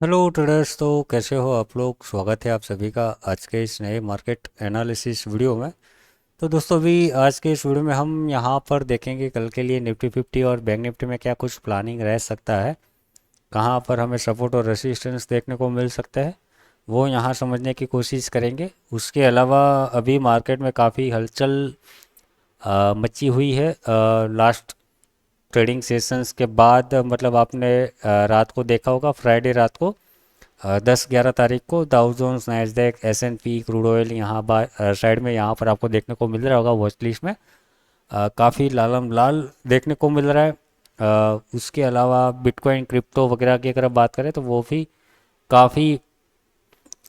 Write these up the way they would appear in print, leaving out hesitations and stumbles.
Hello traders. तो कैसे हो आप लोग? स्वागत है आप सभी का आज के इस नए मार्केट एनालिसिस वीडियो में। तो दोस्तों अभी आज के इस वीडियो में हम यहाँ पर देखेंगे कल के लिए निफ्टी 50 और बैंक निफ्टी में क्या कुछ प्लानिंग रह सकता है, कहाँ पर हमें सपोर्ट और रेसिस्टेंस देखने को मिल सकता है, वो यहाँ समझने की कोशिश करेंगे। उसके अलावा अभी मार्केट में काफ़ी हलचल मची हुई है लास्ट ट्रेडिंग सेशंस के बाद। मतलब आपने रात को देखा होगा, फ्राइडे रात को 10-11 तारीख को Dow Jones, Nasdaq, S and P, crude oil यहाँ साइड में यहाँ पर आपको देखने को मिल रहा होगा वॉच लिस्ट में। काफ़ी लालम लाल देखने को मिल रहा है। उसके अलावा बिटकॉइन, क्रिप्टो वगैरह की अगर आप बात करें तो वो भी काफ़ी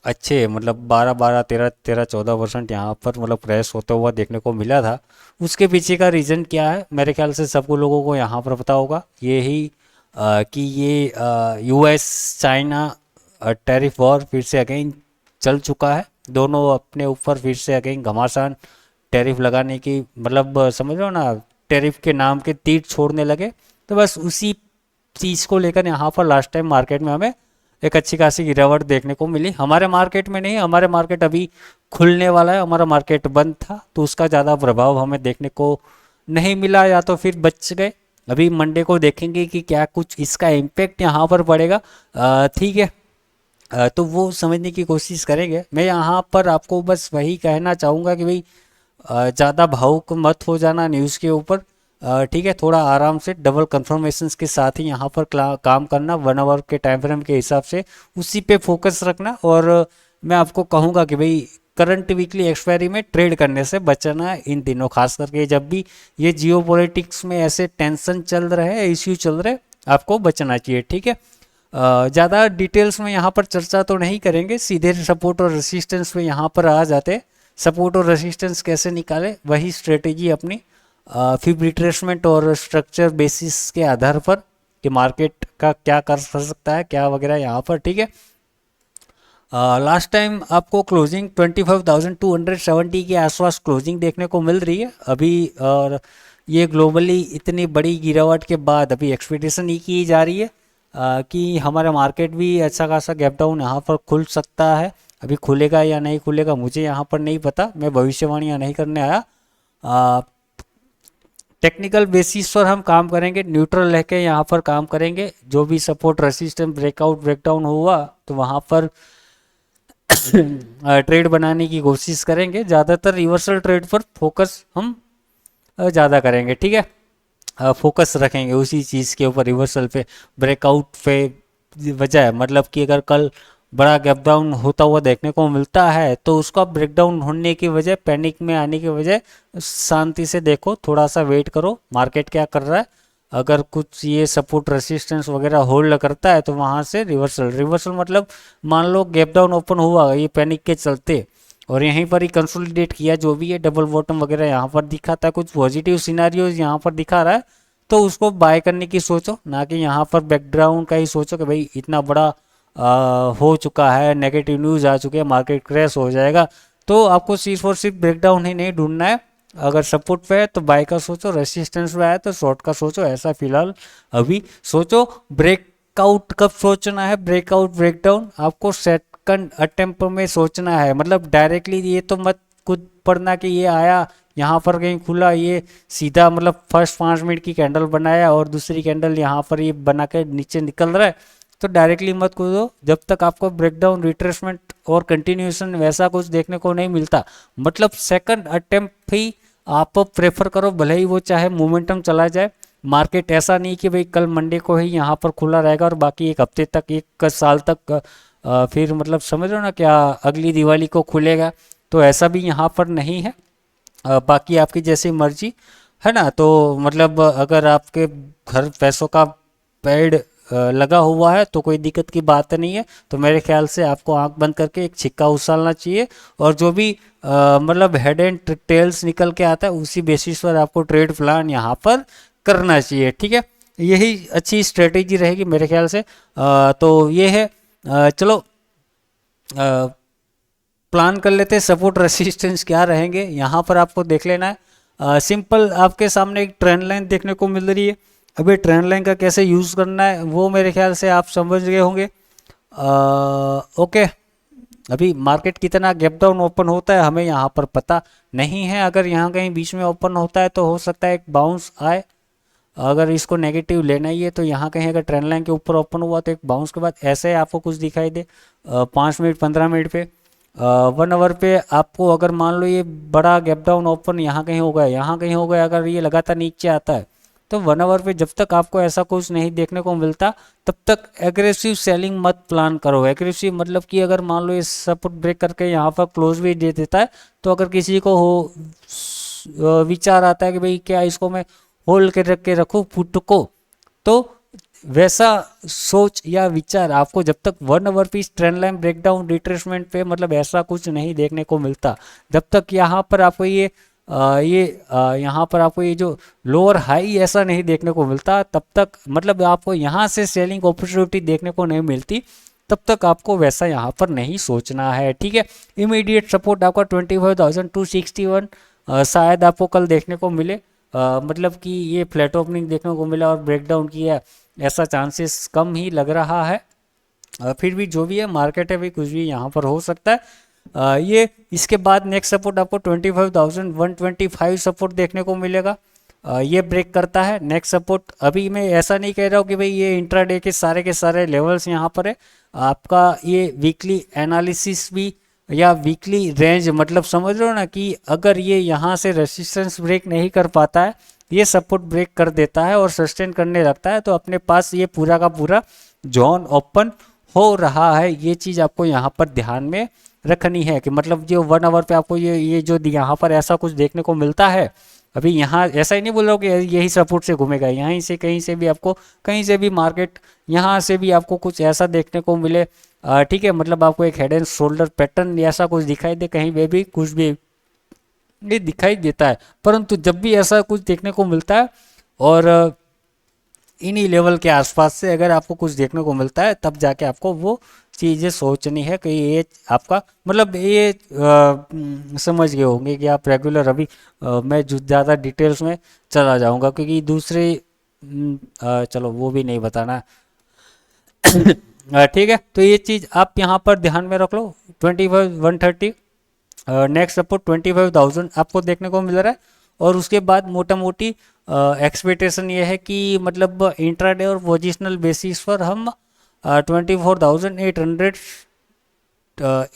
अच्छे, मतलब 12-12, 13-13, 14% यहाँ पर मतलब क्रैश होता हुआ देखने को मिला था। उसके पीछे का रीज़न क्या है, मेरे ख्याल से सबको लोगों को यहाँ पर पता होगा। यही कि ये यूएस चाइना टैरिफ वॉर फिर से अगेन चल चुका है। दोनों अपने ऊपर फिर से अगेन घमासान टैरिफ लगाने की, मतलब समझ रहे हो ना, टैरिफ के नाम के तीर छोड़ने लगे। तो बस उसी चीज़ को लेकर यहाँ पर लास्ट टाइम मार्केट में हमें एक अच्छी खासी गिरावट देखने को मिली। हमारे मार्केट में नहीं, हमारे मार्केट अभी खुलने वाला है, हमारा मार्केट बंद था तो उसका ज़्यादा प्रभाव हमें देखने को नहीं मिला, या तो फिर बच गए। अभी मंडे को देखेंगे कि क्या कुछ इसका इम्पेक्ट यहाँ पर पड़ेगा। ठीक है। तो वो समझने की कोशिश करेंगे। मैं यहाँ पर आपको बस वही कहना चाहूँगा कि भाई ज़्यादा भावुक मत हो जाना न्यूज़ के ऊपर। ठीक है, थोड़ा आराम से डबल कंफर्मेशंस के साथ ही यहाँ पर काम करना, 1 आवर के टाइम फ्रेम के हिसाब से उसी पे फोकस रखना। और मैं आपको कहूँगा कि भाई करंट वीकली एक्सपायरी में ट्रेड करने से बचना है इन दिनों, खास करके जब भी ये जियो पॉलिटिक्स में ऐसे टेंशन चल रहे हैं, इश्यू चल रहे, आपको बचना चाहिए। ठीक है। ज़्यादा डिटेल्स में यहाँ पर चर्चा तो नहीं करेंगे, सीधे सपोर्ट और रेसिस्टेंस में यहाँ पर आ जाते। सपोर्ट और रेसिस्टेंस कैसे निकाले, वही स्ट्रेटेजी अपनी फिर रिट्रेसमेंट और स्ट्रक्चर बेसिस के आधार पर कि मार्केट का क्या कर सकता है क्या वगैरह यहाँ पर। ठीक है। लास्ट टाइम आपको क्लोजिंग 25,270 के आसपास क्लोजिंग देखने को मिल रही है अभी। और ये ग्लोबली इतनी बड़ी गिरावट के बाद अभी एक्सपेक्टेशन ही की जा रही है कि हमारा मार्केट भी अच्छा खासा गैप डाउन यहाँ पर खुल सकता है। अभी खुलेगा या नहीं खुलेगा मुझे यहाँ पर नहीं पता, मैं भविष्यवाणी यहाँ नहीं करने आया। टेक्निकल बेसिस पर हम काम करेंगे, न्यूट्रल रह के यहाँ पर काम करेंगे। जो भी सपोर्ट रेसिस्टेंस ब्रेकआउट ब्रेकडाउन हुआ तो वहाँ पर ट्रेड बनाने की कोशिश करेंगे। ज़्यादातर रिवर्सल ट्रेड पर फोकस हम ज़्यादा करेंगे। ठीक है। फोकस रखेंगे उसी चीज़ के ऊपर, रिवर्सल पे, ब्रेकआउट पे वजह, मतलब कि अगर कल बड़ा गैप डाउन होता हुआ देखने को मिलता है तो उसका ब्रेकडाउन होने की वजह, पैनिक में आने की वजह, शांति से देखो, थोड़ा सा वेट करो मार्केट क्या कर रहा है। अगर कुछ ये सपोर्ट रेसिस्टेंस वगैरह होल्ड करता है तो वहाँ से रिवर्सल, रिवर्सल मतलब मान लो गैप डाउन ओपन हुआ ये पैनिक के चलते और यहीं पर ही कंसोलिडेट किया, जो भी है डबल बॉटम वगैरह यहाँ पर दिखाता है, कुछ पॉजिटिव सिनारियोज यहाँ पर दिखा रहा है, तो उसको बाय करने की सोचो, ना कि यहाँ पर बैकग्राउंड का ही सोचो कि भाई इतना बड़ा हो चुका है, नेगेटिव न्यूज़ आ चुके हैं, मार्केट क्रैश हो जाएगा। तो आपको सिर्फ और सिर्फ ब्रेकडाउन ही नहीं ढूंढना है। अगर सपोर्ट पे है तो बाय का सोचो, रेसिस्टेंस पे आया तो शॉर्ट का सोचो। ऐसा फिलहाल अभी सोचो। ब्रेकआउट कब सोचना है, ब्रेकआउट ब्रेकडाउन आपको सेकंड अटेम्प्ट में सोचना है। मतलब डायरेक्टली ये तो मत खुद पढ़ना कि ये आया यहाँ पर कहीं खुला, ये सीधा मतलब फर्स्ट 5 मिनट की कैंडल बनाया और दूसरी कैंडल यहाँ पर ये बना के नीचे निकल रहा है, तो डायरेक्टली मत कूदो जब तक आपको ब्रेकडाउन, रिट्रेसमेंट और कंटिन्यूएशन वैसा कुछ देखने को नहीं मिलता। मतलब सेकंड अटेम्प्ट ही आप प्रेफर करो, भले ही वो चाहे मोमेंटम चला जाए। मार्केट ऐसा नहीं कि भाई कल मंडे को ही यहाँ पर खुला रहेगा और बाकी एक हफ्ते तक, एक साल तक फिर मतलब समझ रहे हो ना क्या, अगली दिवाली को खुलेगा, तो ऐसा भी यहाँ पर नहीं है। बाकी आपकी जैसी मर्जी है ना। तो मतलब अगर आपके घर पैसों का पेड़ लगा हुआ है तो कोई दिक्कत की बात नहीं है। तो मेरे ख्याल से आपको आंख बंद करके एक छिक्का उछालना चाहिए और जो भी मतलब हेड एंड टेल्स निकल के आता है उसी बेसिस पर आपको ट्रेड प्लान यहाँ पर करना चाहिए। ठीक है, यही अच्छी स्ट्रेटेजी रहेगी मेरे ख्याल से। तो ये है। चलो प्लान कर लेते हैं सपोर्ट रेसिस्टेंस क्या रहेंगे, यहाँ पर आपको देख लेना है। सिंपल आपके सामने एक ट्रेंड लाइन देखने को मिल रही है। अभी ट्रेंड लाइन का कैसे यूज़ करना है वो मेरे ख्याल से आप समझ गए होंगे। ओके, अभी मार्केट कितना गैप डाउन ओपन होता है हमें यहाँ पर पता नहीं है। अगर यहाँ कहीं बीच में ओपन होता है तो हो सकता है एक बाउंस आए। अगर इसको नेगेटिव लेना ही है तो यहाँ कहीं अगर ट्रेंड लाइन के ऊपर ओपन हुआ तो एक बाउंस के बाद ऐसे आपको कुछ दिखाई दे 5 मिनट 15 मिनट पे 1 आवर पे आपको अगर मान लो ये बड़ा गैप डाउन ओपन यहाँ कहीं हो गया, यहाँ कहीं हो गया, अगर ये लगातार नीचे आता है तो 1 आवर पे जब तक आपको ऐसा कुछ नहीं देखने को मिलता तब तक एग्रेसिव सेलिंग मत प्लान करो। एग्रेसिव मतलब कि अगर मान लो ये सपोर्ट ब्रेक करके यहाँ पर क्लोज भी दे देता है तो अगर किसी को हो विचार आता है कि भाई क्या इसको मैं होल्ड के रख के रखूँ पुट को, तो वैसा सोच या विचार आपको जब तक 1 hour piece trend line breakdown retracement पे मतलब ऐसा कुछ नहीं देखने को मिलता, जब तक यहाँ पर आपको यहाँ पर आपको ये जो लोअर हाई ऐसा नहीं देखने को मिलता तब तक मतलब आपको यहाँ से सेलिंग अपॉर्चुनिटी देखने को नहीं मिलती, तब तक आपको वैसा यहाँ पर नहीं सोचना है। ठीक है, इमीडिएट सपोर्ट आपका 25,261 शायद आपको कल देखने को मिले। मतलब कि ये फ्लैट ओपनिंग देखने को मिला और ब्रेकडाउन किया, ऐसा चांसेस कम ही लग रहा है। फिर भी जो भी है मार्केट है भी कुछ भी यहाँ पर हो सकता है। ये इसके बाद नेक्स्ट सपोर्ट आपको 25,125 सपोर्ट देखने को मिलेगा। ये ब्रेक करता है नेक्स्ट सपोर्ट। अभी मैं ऐसा नहीं कह रहा हूँ कि भाई ये इंट्राडे के सारे लेवल्स यहाँ पर है। आपका ये वीकली एनालिसिस भी या वीकली रेंज मतलब समझ रहे हो ना कि अगर ये यहाँ से रेसिस्टेंस ब्रेक नहीं कर पाता है, ये सपोर्ट ब्रेक कर देता है और सस्टेन करने लगता है तो अपने पास ये पूरा का पूरा जोन ओपन हो रहा है। ये चीज़ आपको यहाँ पर ध्यान में रखनी है कि मतलब जो 1 आवर पे आपको ये जो यहाँ पर ऐसा कुछ देखने को मिलता है। अभी यहाँ ऐसा ही नहीं बोल रहा हूँ कि यही सपोर्ट से घूमेगा, यहीं से कहीं से भी आपको कहीं से भी मार्केट यहाँ से भी आपको कुछ ऐसा देखने को मिले। ठीक है, मतलब आपको एक हेड एंड शोल्डर पैटर्न ऐसा कुछ दिखाई दे, कहीं पे भी कुछ भी ये दिखाई देता है। परंतु जब भी ऐसा कुछ देखने को मिलता है और इन्हीं लेवल के आसपास से अगर आपको कुछ देखने को मिलता है तब जाके आपको वो चीज़ें सोचनी है कि ये आपका मतलब ये समझ गए होंगे कि आप रेगुलर अभी मैं जो ज़्यादा डिटेल्स में चला जाऊंगा क्योंकि दूसरे चलो वो भी नहीं बताना। ठीक है, तो ये चीज़ आप यहाँ पर ध्यान में रख लो। 25,130 नेक्स्ट सपोर्ट 25,000 आपको देखने को मिल रहा है और उसके बाद मोटा मोटी एक्सपेक्टेशन ये है कि मतलब इंट्राडे और पोजिशनल बेसिस पर हम 24,800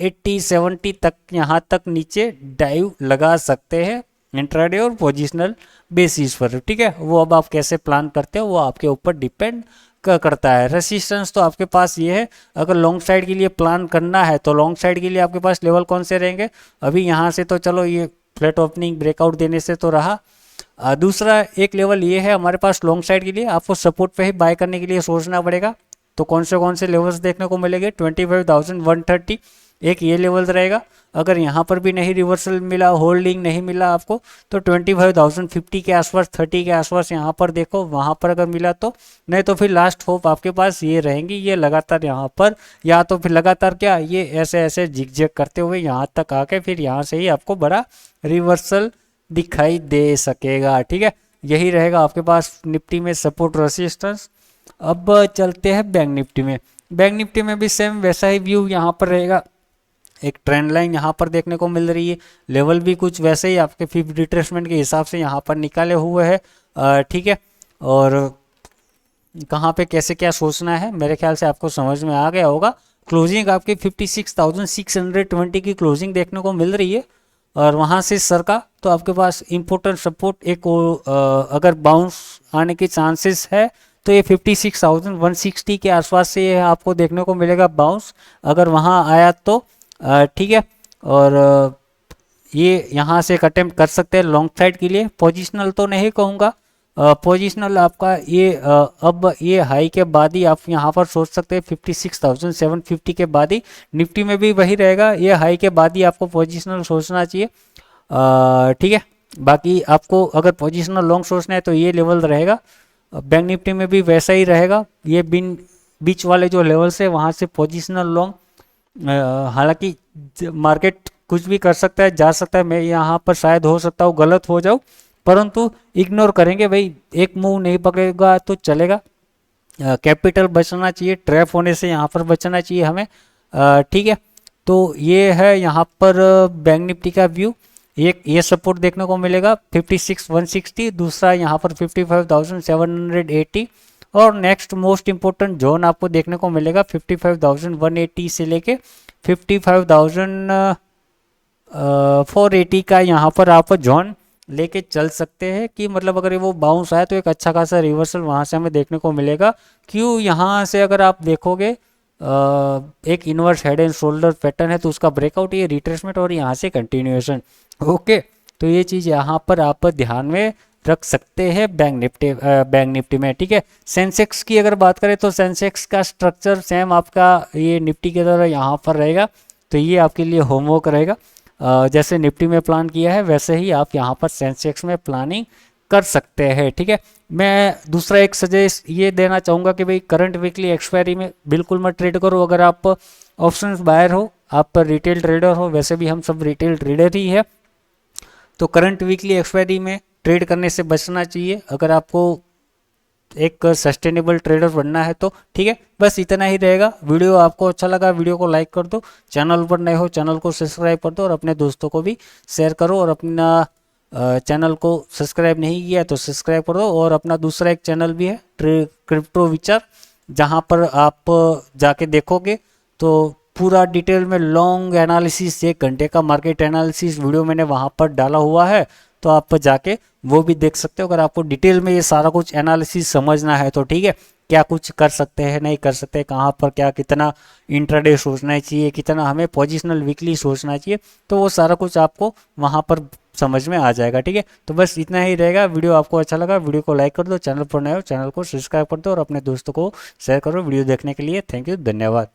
80-70 तक यहाँ तक नीचे डाइव लगा सकते हैं इंट्राडे और पोजिशनल बेसिस पर। ठीक है, वो अब आप कैसे प्लान करते हो वो आपके ऊपर डिपेंड करता है। रेसिस्टेंस तो आपके पास ये है, अगर लॉन्ग साइड के लिए प्लान करना है तो लॉन्ग साइड के लिए आपके पास लेवल कौन से रहेंगे। अभी यहाँ से तो चलो ये फ्लैट ओपनिंग ब्रेकआउट देने से तो रहा। दूसरा एक लेवल ये है हमारे पास लॉन्ग साइड के लिए आपको सपोर्ट पे ही बाय करने के लिए सोचना पड़ेगा। तो कौन से लेवल्स देखने को मिलेंगे 25,130 एक ये लेवल रहेगा। अगर यहाँ पर भी नहीं रिवर्सल मिला, होल्डिंग नहीं मिला आपको तो 25,050 के आसपास 30 के आसपास यहाँ पर देखो, वहाँ पर अगर मिला तो, नहीं तो फिर लास्ट होप आपके पास ये रहेंगी। ये लगातार यहाँ पर या तो फिर लगातार क्या ये ऐसे ऐसे जिग करते हुए यहाँ तक आके फिर यहाँ से ही आपको बड़ा रिवर्सल दिखाई दे सकेगा। ठीक है, यही रहेगा आपके पास निफ्टी में सपोर्ट रेसिस्टेंस। अब चलते हैं बैंक निफ्टी में। बैंक निफ्टी में भी सेम वैसा ही व्यू यहाँ पर रहेगा। एक ट्रेंड लाइन यहाँ पर देखने को मिल रही है, लेवल भी कुछ वैसे ही आपके फिफ्थ रिट्रेसमेंट के हिसाब से यहाँ पर निकाले हुए हैं। ठीक है, और कहाँ पे कैसे क्या सोचना है मेरे ख्याल से आपको समझ में आ गया होगा। क्लोजिंग आपकी 56,620 की क्लोजिंग देखने को मिल रही है और वहाँ से सर का तो आपके पास इम्पोर्टेंट सपोर्ट एक अगर बाउंस आने के चांसेस है तो ये 56,160 के आसपास से ये आपको देखने को मिलेगा बाउंस, अगर वहाँ आया तो ठीक है। और ये यहाँ से एक अटेम्प्ट कर सकते हैं लॉन्ग साइड के लिए। पोजिशनल तो नहीं कहूँगा, पोजिशनल आपका ये अब ये हाई के बाद ही आप यहाँ पर सोच सकते हैं 56,750 के बाद ही। निफ्टी में भी वही रहेगा, ये हाई के बाद ही आपको पोजिशनल सोचना चाहिए। ठीक है, बाकी आपको अगर पोजिशनल लॉन्ग सोचना है तो ये लेवल रहेगा। बैंक निफ्टी में भी वैसा ही रहेगा, ये बीच वाले जो लेवल्स है वहाँ से पोजिशनल लॉन्ग। हालांकि मार्केट कुछ भी कर सकता है, जा सकता है, मैं यहाँ पर शायद हो सकता हूँ गलत हो जाऊँ, परंतु इग्नोर करेंगे भाई, एक मूव नहीं पकड़ेगा तो चलेगा। कैपिटल बचना चाहिए, ट्रैप होने से यहाँ पर बचना चाहिए हमें। ठीक है, तो ये है यहाँ पर बैंक निफ्टी का व्यू। ये सपोर्ट देखने को मिलेगा 56,160, दूसरा यहाँ पर 55,780, और नेक्स्ट मोस्ट इंपॉर्टेंट जोन आपको देखने को मिलेगा 55,180 से लेके 55,480 का यहाँ पर आप जोन लेके चल सकते हैं कि मतलब अगर वो बाउंस आए तो एक अच्छा खासा रिवर्सल वहाँ से हमें देखने को मिलेगा। क्यों, यहाँ से अगर आप देखोगे एक inverse head and shoulder pattern है, तो उसका ब्रेकआउट, ये रिट्रेसमेंट और यहाँ से कंटिन्यूएशन। ओके, तो ये चीज़ यहाँ पर आप ध्यान में रख सकते हैं बैंक निफ्टी में। ठीक है, सेंसेक्स की अगर बात करें तो सेंसेक्स का स्ट्रक्चर सेम आपका ये निफ्टी की तरह यहाँ पर रहेगा, तो ये आपके लिए होमवर्क रहेगा। जैसे निफ्टी में प्लान किया है वैसे ही आप यहाँ पर सेंसेक्स में प्लानिंग कर सकते हैं। ठीक है, मैं दूसरा एक सजेस्ट ये देना चाहूँगा कि भाई करंट वीकली एक्सपायरी में बिल्कुल मत ट्रेड करो। अगर आप ऑप्शंस बायर हो, आप रिटेल ट्रेडर हो, वैसे भी हम सब रिटेल ट्रेडर ही है, तो करंट वीकली एक्सपायरी में ट्रेड करने से बचना चाहिए अगर आपको एक सस्टेनेबल ट्रेडर बनना है तो। ठीक है, बस इतना ही रहेगा। वीडियो आपको अच्छा लगा, वीडियो को लाइक कर दो, चैनल पर नए हो चैनल को सब्सक्राइब कर दो, और अपने दोस्तों को भी शेयर करो, और अपना चैनल को सब्सक्राइब नहीं किया तो सब्सक्राइब कर दो। और अपना दूसरा एक चैनल भी है क्रिप्टो विचार, जहाँ पर आप जाके देखोगे तो पूरा डिटेल में लॉन्ग एनालिसिस, 1 घंटे का मार्केट एनालिसिस वीडियो मैंने वहाँ पर डाला हुआ है, तो आप जाके वो भी देख सकते हो अगर आपको डिटेल में ये सारा कुछ एनालिसिस समझना है तो। ठीक है, क्या कुछ कर सकते हैं, नहीं कर सकते, कहाँ पर क्या, कितना इंट्राडे सोचना चाहिए, कितना हमें पोजिशनल वीकली सोचना चाहिए, तो वो सारा कुछ आपको वहाँ पर समझ में आ जाएगा। ठीक है, तो बस इतना ही रहेगा। वीडियो आपको अच्छा लगा, वीडियो को लाइक कर दो, चैनल पर नए हो चैनल को सब्सक्राइब कर दो, और अपने दोस्तों को शेयर करो। वीडियो देखने के लिए थैंक यू, धन्यवाद।